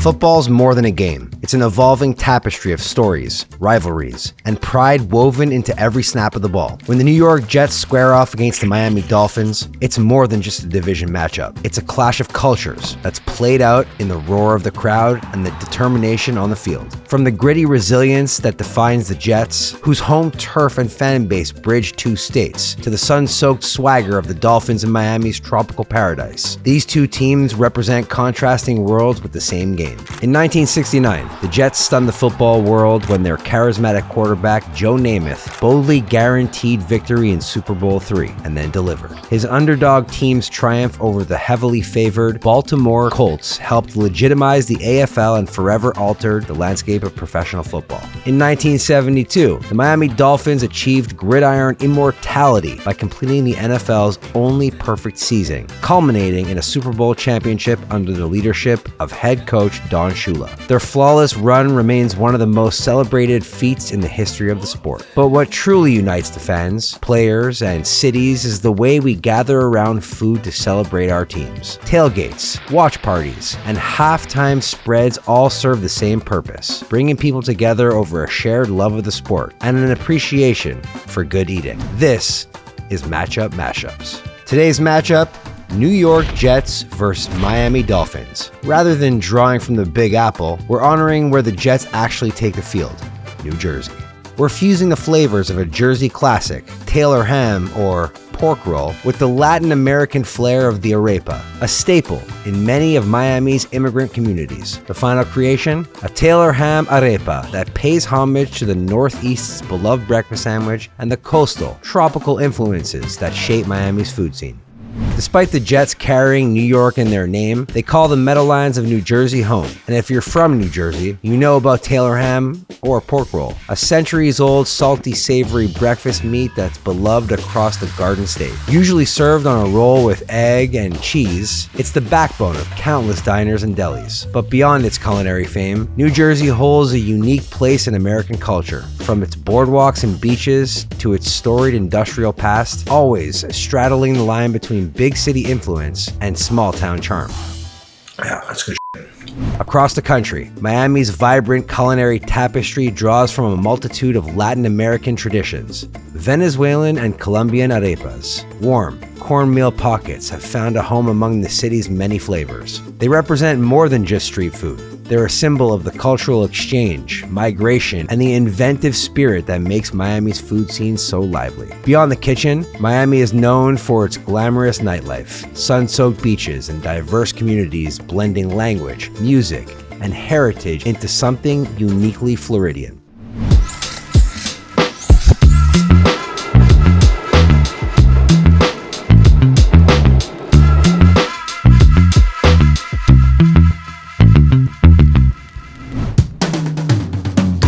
Football's more than a game. It's an evolving tapestry of stories, rivalries, and pride woven into every snap of the ball. When the New York Jets square off against the Miami Dolphins, it's more than just a division matchup. It's a clash of cultures that's played out in the roar of the crowd and the determination on the field. From the gritty resilience that defines the Jets, whose home turf and fan base bridge two states, to the sun-soaked swagger of the Dolphins in Miami's tropical paradise. These two teams represent contrasting worlds with the same game. In 1969, the Jets stunned the football world when their charismatic quarterback Joe Namath boldly guaranteed victory in Super Bowl III and then delivered. His underdog team's triumph over the heavily favored Baltimore Colts helped legitimize the AFL and forever altered the landscape of professional football. In 1972, the Miami Dolphins achieved gridiron immortality by completing the NFL's only perfect season, culminating in a Super Bowl championship under the leadership of head coach Don Shula. Their flawless run remains one of the most celebrated feats in the history of the sport. But what truly unites the fans, players, and cities is the way we gather around food to celebrate our teams. Tailgates, watch parties, and halftime spreads all serve the same purpose, bringing people together over a shared love of the sport and an appreciation for good eating. This is Matchup Mashups. Today's matchup: New York Jets versus Miami Dolphins. Rather than drawing from the Big Apple, we're honoring where the Jets actually take the field, New Jersey. We're fusing the flavors of a Jersey classic, Taylor ham or pork roll, with the Latin American flair of the arepa, a staple in many of Miami's immigrant communities. The final creation? A Taylor ham arepa that pays homage to the Northeast's beloved breakfast sandwich and the coastal, tropical influences that shape Miami's food scene. Despite the Jets carrying New York in their name, they call the Meadowlands of New Jersey home. And if you're from New Jersey, you know about Taylor ham or pork roll, a centuries-old salty savory breakfast meat that's beloved across the Garden State. Usually served on a roll with egg and cheese, it's the backbone of countless diners and delis. But beyond its culinary fame, New Jersey holds a unique place in American culture. From its boardwalks and beaches to its storied industrial past, always straddling the line between big city influence and small town charm. Yeah, that's good shit. Across the country, Miami's vibrant culinary tapestry draws from a multitude of Latin American traditions. Venezuelan and Colombian arepas, warm, cornmeal pockets have found a home among the city's many flavors. They represent more than just street food. They're a symbol of the cultural exchange, migration, and the inventive spirit that makes Miami's food scene so lively. Beyond the kitchen, Miami is known for its glamorous nightlife, sun-soaked beaches, and diverse communities blending language, music, and heritage into something uniquely Floridian.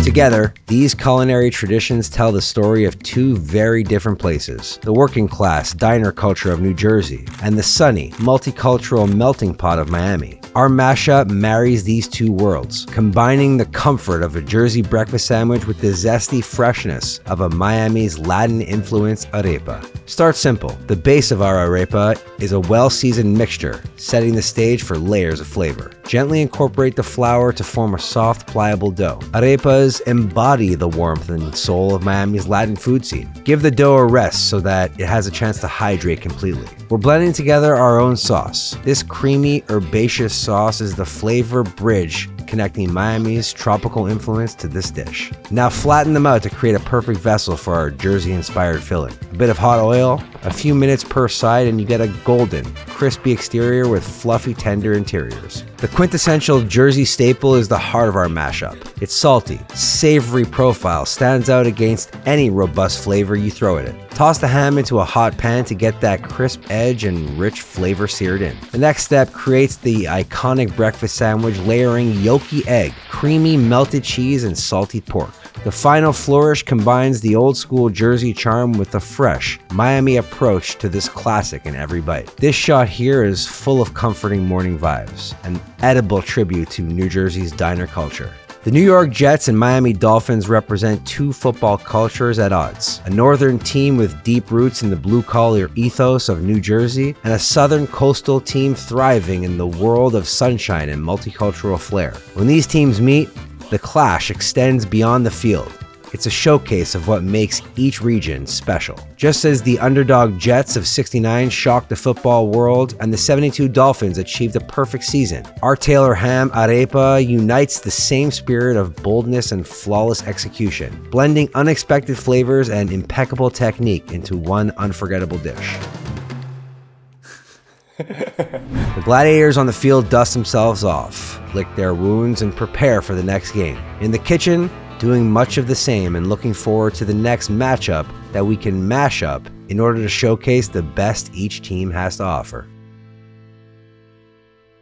Together, these culinary traditions tell the story of two very different places: the working class diner culture of New Jersey and the sunny, multicultural melting pot of Miami. Our mashup marries these two worlds, combining the comfort of a Jersey breakfast sandwich with the zesty freshness of a Miami's Latin-influenced arepa. Start simple. The base of our arepa is a well-seasoned mixture, setting the stage for layers of flavor. Gently incorporate the flour to form a soft, pliable dough. Arepas embody the warmth and soul of Miami's Latin food scene. Give the dough a rest so that it has a chance to hydrate completely. We're blending together our own sauce. This creamy, herbaceous sauce is the flavor bridge connecting Miami's tropical influence to this dish. Now flatten them out to create a perfect vessel for our Jersey-inspired filling. A bit of hot oil, a few minutes per side, and you get a golden, crispy exterior with fluffy, tender interiors. The quintessential Jersey staple is the heart of our mashup. Its salty, savory profile stands out against any robust flavor you throw at it. Toss the ham into a hot pan to get that crisp edge and rich flavor seared in. The next step creates the iconic breakfast sandwich, layering yolky egg, creamy melted cheese, and salty pork. The final flourish combines the old-school Jersey charm with the fresh Miami approach to this classic in every bite. This shot here is full of comforting morning vibes, an edible tribute to New Jersey's diner culture. The New York Jets and Miami Dolphins represent two football cultures at odds. A northern team with deep roots in the blue-collar ethos of New Jersey, and a southern coastal team thriving in the world of sunshine and multicultural flair. When these teams meet, the clash extends beyond the field. It's a showcase of what makes each region special. Just as the underdog Jets of '69 shocked the football world and the '72 Dolphins achieved a perfect season, our Taylor ham arepa unites the same spirit of boldness and flawless execution, blending unexpected flavors and impeccable technique into one unforgettable dish. The gladiators on the field dust themselves off, lick their wounds, and prepare for the next game. In the kitchen, doing much of the same and looking forward to the next matchup that we can mash up in order to showcase the best each team has to offer.